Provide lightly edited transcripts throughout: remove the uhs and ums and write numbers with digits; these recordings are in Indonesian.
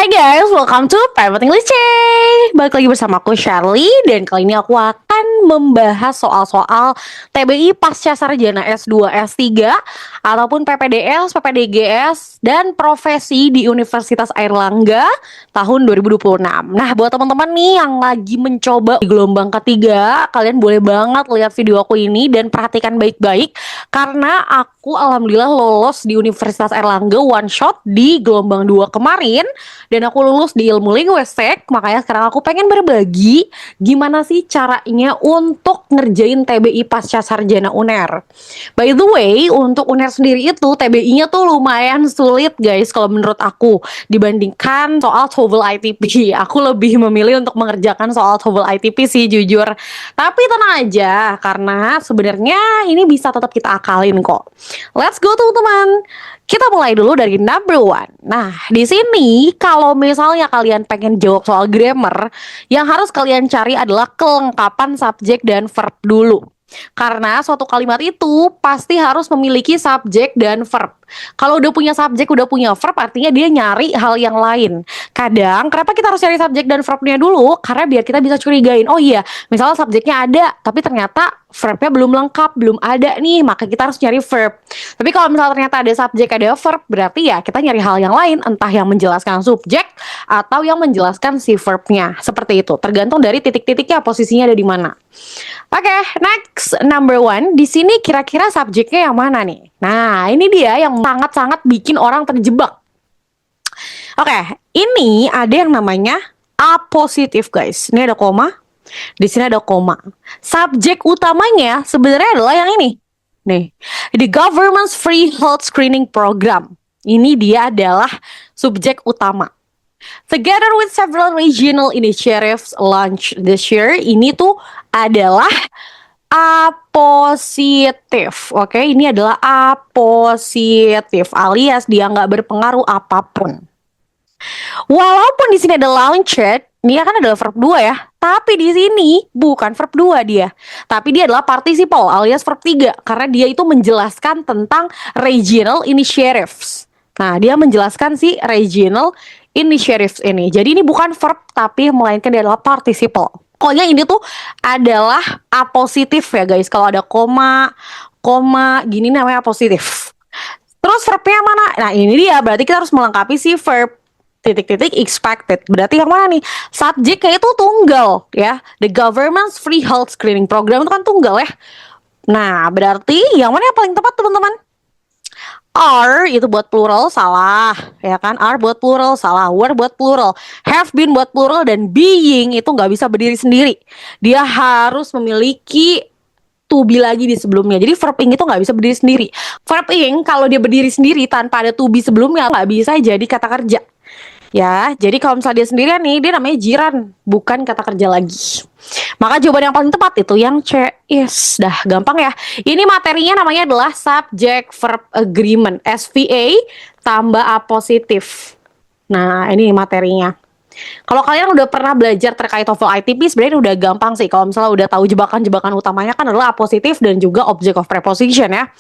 Hai guys, welcome to Private English. Balik lagi bersama aku Shirley. Dan kali ini aku akan membahas soal-soal TBI pasca sarjana S2, S3 ataupun PPDS, PPDGS dan profesi di Universitas Airlangga tahun 2026. Nah, buat teman-teman nih yang lagi mencoba di gelombang ketiga, kalian boleh banget lihat video aku ini dan perhatikan baik-baik karena aku alhamdulillah lolos di Universitas Airlangga one shot di gelombang 2 kemarin. Dan aku lulus di ilmu linguistik. Makanya sekarang aku pengen berbagi gimana sih caranya untuk ngerjain TBI pasca sarjana UNER. By the way, untuk UNER sendiri itu TBI-nya tuh lumayan sulit guys kalau menurut aku dibandingkan soal TOEFL ITP. Aku lebih memilih untuk mengerjakan soal TOEFL ITP sih jujur. Tapi tenang aja karena sebenarnya ini bisa tetap kita akalin kok. Let's go teman-teman. Kita mulai dulu dari number one. Nah, di sini kalau misalnya kalian pengen jawab soal grammar, yang harus kalian cari adalah kelengkapan subjek dan verb dulu. Karena suatu kalimat itu pasti harus memiliki subjek dan verb. Kalau udah punya subjek, udah punya verb, artinya dia nyari hal yang lain. Kadang, kenapa kita harus cari subjek dan verbnya dulu? Karena biar kita bisa curigain, oh iya, misalnya subjeknya ada, tapi ternyata verbnya belum lengkap, belum ada nih, maka kita harus nyari verb. Tapi kalau misalnya ternyata ada subjek, ada verb, berarti ya kita nyari hal yang lain, entah yang menjelaskan subjek atau yang menjelaskan si verbnya. Seperti itu, tergantung dari titik-titiknya, posisinya ada di mana. Oke, next number one. Di sini kira-kira subjeknya yang mana nih? Nah, ini dia yang sangat-sangat bikin orang terjebak. Oke, ini ada yang namanya apositif guys. Ini ada koma, di sini ada koma. Subjek utamanya sebenarnya adalah yang ini. Nih, the government's free health screening program. Ini dia adalah subjek utama. Together with several regional initiatives launched this year, ini tuh adalah apositif. Oke, ini adalah apositif alias dia nggak berpengaruh apapun. Walaupun di sini ada launched, ini kan adalah verb 2 ya. Tapi di sini bukan verb 2 dia. Tapi dia adalah participle alias verb 3 karena dia itu menjelaskan tentang regional initiatives. Nah, dia menjelaskan si regional initiatives ini. Jadi ini bukan verb tapi melainkan dia adalah participle. Pokoknya ini tuh adalah apositif ya guys. Kalau ada koma gini namanya apositif. Terus verbnya mana? Nah, ini dia berarti kita harus melengkapi si verb titik-titik expected. Berarti yang mana nih? Subjeknya itu tunggal ya. The government's free health screening program itu kan tunggal ya. Nah, berarti yang mana yang paling tepat teman-teman? Are itu buat plural salah ya kan, are buat plural salah, were buat plural, have been buat plural, dan being itu nggak bisa berdiri sendiri, dia harus memiliki to be lagi di sebelumnya. Jadi verb ing itu nggak bisa berdiri sendiri. Verb ing kalau dia berdiri sendiri tanpa ada to be sebelumnya nggak bisa jadi kata kerja. Ya, jadi kalau misalnya dia sendirian nih, dia namanya jiran, bukan kata kerja lagi. Maka jawaban yang paling tepat itu yang C is. Dah gampang ya. Ini materinya namanya adalah subject verb agreement, SVA tambah apositif. Nah, ini materinya. Kalau kalian udah pernah belajar terkait TOEFL ITP, sebenarnya udah gampang sih. Kalau misalnya udah tahu jebakan-jebakan utamanya kan adalah apositif dan juga object of preposition ya.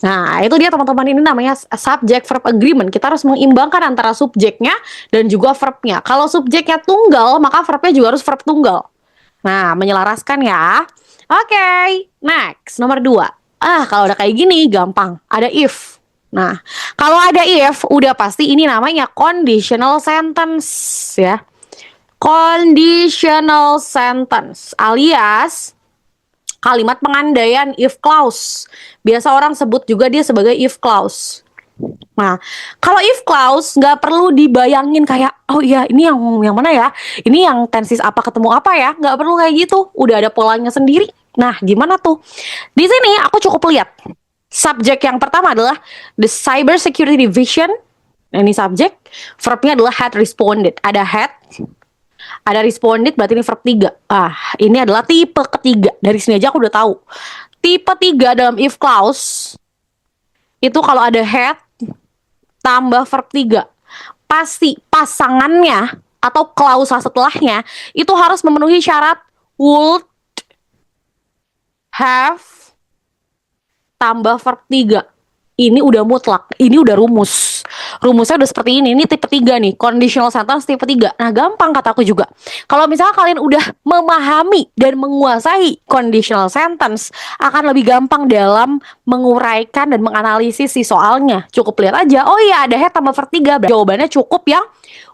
Nah, itu dia teman-teman, ini namanya subject verb agreement. Kita harus mengimbangkan antara subjeknya dan juga verbnya. Kalau subjeknya tunggal, maka verbnya juga harus verb tunggal. Nah, menyelaraskan ya. Oke, next, nomor 2. Kalau udah kayak gini, gampang. Ada if. Nah, kalau ada if, udah pasti ini namanya conditional sentence ya. Conditional sentence alias kalimat pengandaian if clause. Biasa orang sebut juga dia sebagai if clause. Nah, kalau if clause nggak perlu dibayangin kayak, oh iya ini yang mana ya? Ini yang tenses apa ketemu apa ya? Nggak perlu kayak gitu. Udah ada polanya sendiri. Nah, gimana tuh? Di sini aku cukup lihat. Subjek yang pertama adalah the Cyber Security Division. Ini subjek. Verbnya adalah had responded. Ada had, ada responded, berarti ini verb 3. Ini adalah tipe ketiga. Dari sini aja aku udah tahu. Tipe 3 dalam if clause itu kalau ada had tambah verb 3, pasti pasangannya atau klausa setelahnya itu harus memenuhi syarat would have tambah verb 3. ini udah mutlak, ini udah rumus. Rumusnya udah seperti ini tipe 3 nih, conditional sentence tipe 3. Nah, gampang kataku juga. Kalau misalnya kalian udah memahami dan menguasai conditional sentence, akan lebih gampang dalam menguraikan dan menganalisis si soalnya. Cukup lihat aja, oh iya ada have tambah verb 3. Jawabannya cukup yang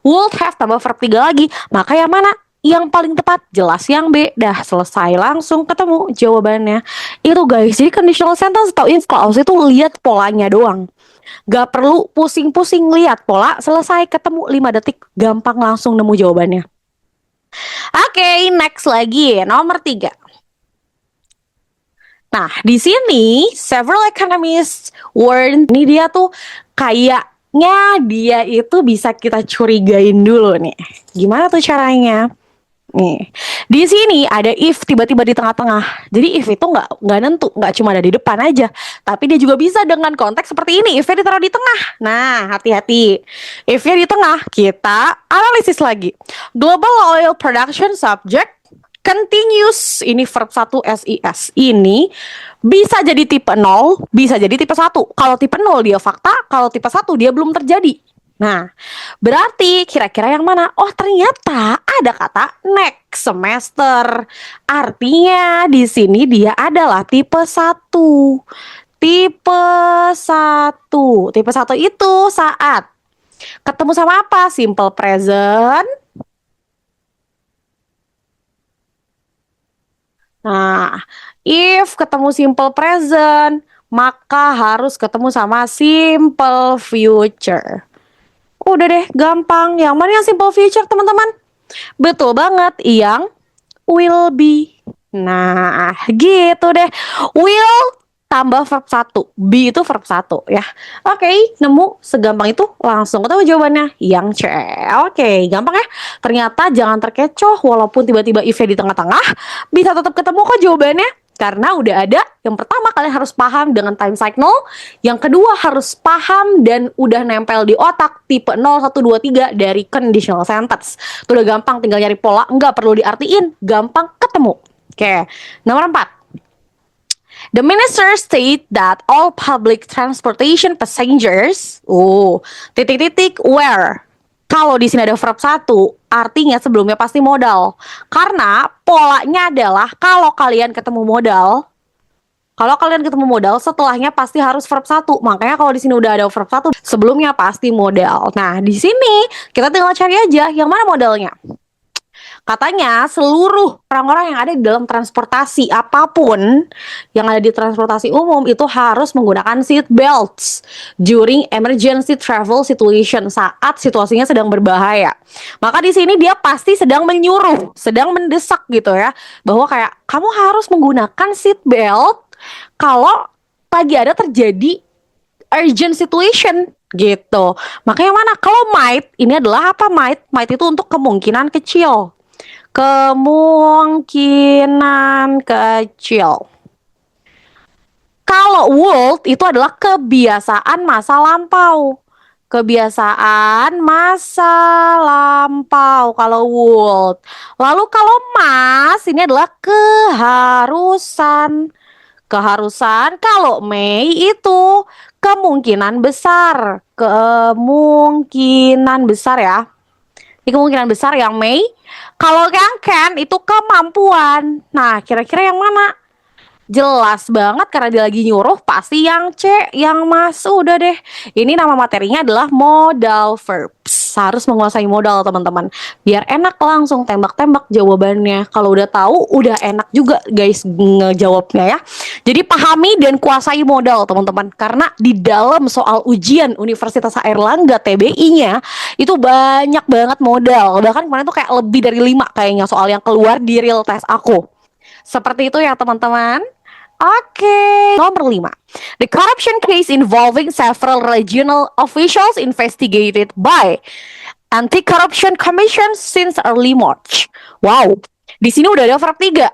would have tambah verb 3 lagi. Maka yang mana? Yang paling tepat jelas yang B. Dah selesai, langsung ketemu jawabannya. Itu guys, jadi conditional sentence atau if clause itu lihat polanya doang. Gak perlu pusing-pusing lihat pola, selesai ketemu 5 detik, gampang langsung nemu jawabannya. Oke, next lagi nomor 3. Nah, di sini several economists warn, ini dia tuh kayaknya dia itu bisa kita curigain dulu nih. Gimana tuh caranya? Nih, di sini ada if tiba-tiba di tengah-tengah. Jadi if itu nggak nentu, nggak cuma ada di depan aja, tapi dia juga bisa dengan konteks seperti ini. If-nya ditaruh di tengah. Nah, hati-hati. If-nya di tengah, kita analisis lagi. Global oil production subject continuous, ini verb 1 SIS. Ini bisa jadi tipe 0, bisa jadi tipe 1. Kalau tipe 0 dia fakta, kalau tipe 1 dia belum terjadi. Nah, berarti kira-kira yang mana? Oh, ternyata ada kata next semester. Artinya di sini dia adalah tipe 1. Tipe 1. Tipe 1 itu saat ketemu sama apa? Simple present. Nah, if ketemu simple present, maka harus ketemu sama simple future. Udah deh, gampang. Yang mana yang simple future, teman-teman? Betul banget, yang will be. Nah, gitu deh. Will tambah verb 1. Be itu verb 1 ya. Oke, nemu segampang itu langsung ketemu jawabannya yang C. Oke, gampang ya. Ternyata jangan terkecoh walaupun tiba-tiba if-nya di tengah-tengah, bisa tetap ketemu kok jawabannya. Karena udah ada, yang pertama kalian harus paham dengan time cycle, yang kedua harus paham dan udah nempel di otak tipe 0, 1, 2, 3 dari conditional sentence. Itu udah gampang, tinggal nyari pola, nggak perlu diartiin, gampang ketemu. Oke, nomor 4. The minister state that all public transportation passengers, titik-titik where. Kalau di sini ada verb 1, artinya sebelumnya pasti modal. Karena polanya adalah kalau kalian ketemu modal, setelahnya pasti harus verb 1. Makanya kalau di sini udah ada verb 1, sebelumnya pasti modal. Nah, di sini kita tinggal cari aja yang mana modalnya. Katanya seluruh orang-orang yang ada di dalam transportasi apapun yang ada di transportasi umum itu harus menggunakan seat belts during emergency travel situation, saat situasinya sedang berbahaya. Maka di sini dia pasti sedang menyuruh, sedang mendesak gitu ya, bahwa kayak kamu harus menggunakan seat belt kalau lagi ada terjadi urgent situation gitu. Makanya mana? Kalau might, ini adalah apa might? Might itu untuk kemungkinan kecil. Kemungkinan kecil. Kalau would itu adalah kebiasaan masa lampau. Kebiasaan masa lampau kalau would. Lalu kalau must ini adalah keharusan. Keharusan. Kalau may itu kemungkinan besar. Kemungkinan besar ya. Ini kemungkinan besar yang may. Kalau yang can itu kemampuan. Nah, kira-kira yang mana? Jelas banget karena dia lagi nyuruh, pasti yang C, yang mas. Udah deh. Ini nama materinya adalah modal verbs. Harus menguasai modal, teman-teman. Biar enak langsung tembak-tembak jawabannya. Kalau udah tahu, udah enak juga guys ngejawabnya ya. Jadi pahami dan kuasai modal, teman-teman. Karena di dalam soal ujian Universitas Airlangga TBI-nya itu banyak banget modal. Bahkan kemarin tuh kayak lebih dari 5 kayaknya soal yang keluar di real test aku. Seperti itu ya, teman-teman. Oke, nomor 5. The corruption case involving several regional officials investigated by Anti-Corruption Commission since early March. Wow, di sini udah ada verb 3.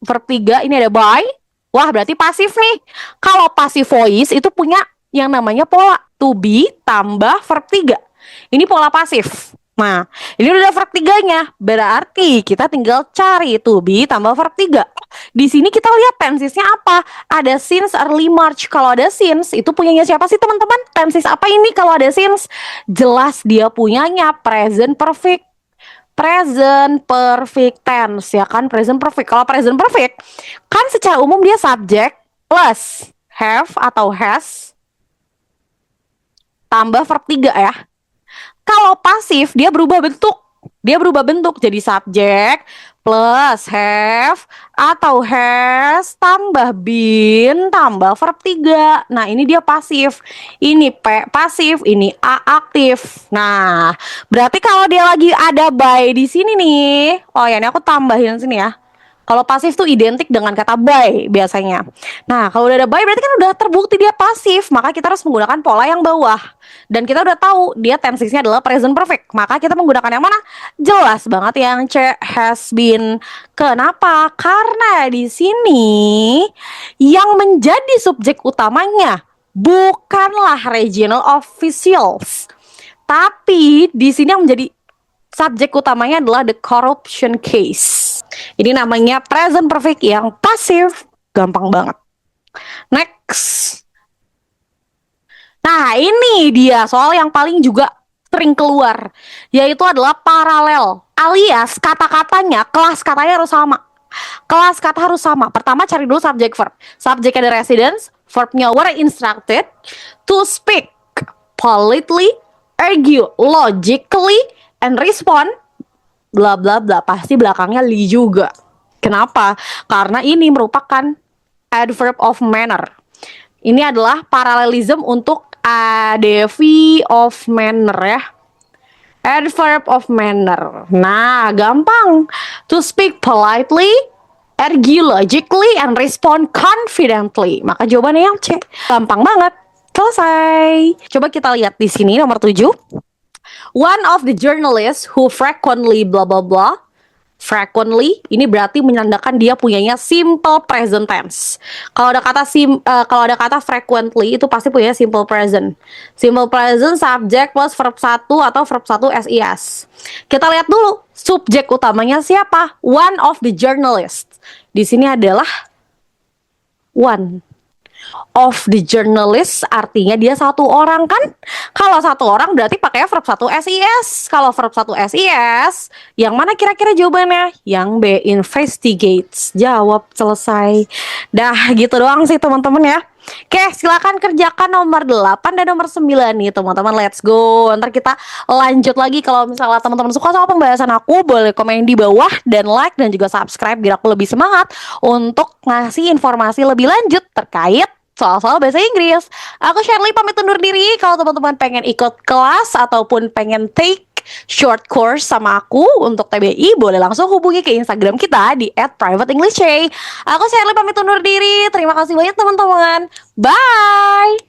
Verb 3 ini ada by. Wah, berarti pasif nih. Kalau passive voice itu punya yang namanya pola to be tambah verb 3. Ini pola pasif. Nah, ini udah verb tiganya. Berarti kita tinggal cari to be tambah verb tiga. Di sini kita lihat tensesnya apa? Ada since early March. Kalau ada since, itu punyanya siapa sih teman-teman? Tenses apa ini kalau ada since? Jelas dia punyanya present perfect. Present perfect tense, ya kan? Present perfect. Kalau present perfect, kan secara umum dia subject plus have atau has tambah verb tiga ya. Kalau pasif dia berubah bentuk. Dia berubah bentuk jadi subjek plus have atau has tambah been tambah verb 3. Nah, ini dia pasif. Ini P pasif, ini A aktif. Nah, berarti kalau dia lagi ada by di sini nih. Oh ya, ini aku tambahin sini ya. Kalau pasif tuh identik dengan kata by biasanya. Nah, kalau udah ada by berarti kan udah terbukti dia pasif. Maka kita harus menggunakan pola yang bawah. Dan kita udah tahu dia tensesnya adalah present perfect. Maka kita menggunakan yang mana? Jelas banget yang C, has been. Kenapa? Karena di sini yang menjadi subjek utamanya bukanlah regional officials. Tapi di sini yang menjadi subjek utamanya adalah the corruption case. Ini namanya present perfect yang pasif. Gampang banget. Next. Nah, ini dia soal yang paling juga sering keluar, yaitu adalah paralel. Alias kata-katanya, kelas katanya harus sama. Kelas kata harus sama. Pertama cari dulu subject verb. Subjek ada residence, verbnya were instructed to speak politely, argue logically, and respond bla bla bla. Pasti belakangnya li juga. Kenapa? Karena ini merupakan adverb of manner. Ini adalah paralelism untuk adv of manner ya. Adverb of manner. Nah, gampang. To speak politely, argue logically, and respond confidently. Maka jawabannya yang C. Gampang banget. Selesai. Coba kita lihat di sini nomor 7. One of the journalists who frequently blah blah blah. Frequently ini berarti menandakan dia punyanya simple present tense. Kalau ada kata frequently itu pasti punya simple present. Simple present subject plus verb 1 atau verb 1 SIS. Kita lihat dulu subjek utamanya siapa? One of the journalists. Di sini adalah one of the journalist, artinya dia satu orang kan? Kalau satu orang berarti pakai verb 1 SIS. Kalau verb 1 SIS, yang mana kira-kira jawabannya? Yang B, investigates. Jawab, selesai. Dah gitu doang sih teman-teman ya. Oke, silakan kerjakan nomor 8 dan nomor 9 nih teman-teman. Let's go. Ntar kita lanjut lagi. Kalau misalnya teman-teman suka sama pembahasan aku, boleh komen di bawah dan like dan juga subscribe biar aku lebih semangat untuk ngasih informasi lebih lanjut terkait soal-soal bahasa Inggris. Aku Shirley pamit undur diri. Kalau teman-teman pengen ikut kelas ataupun pengen take short course sama aku untuk TBI, boleh langsung hubungi ke Instagram kita di @privateenglishchay. Aku Shirley pamit undur diri. Terima kasih banyak teman-teman. Bye.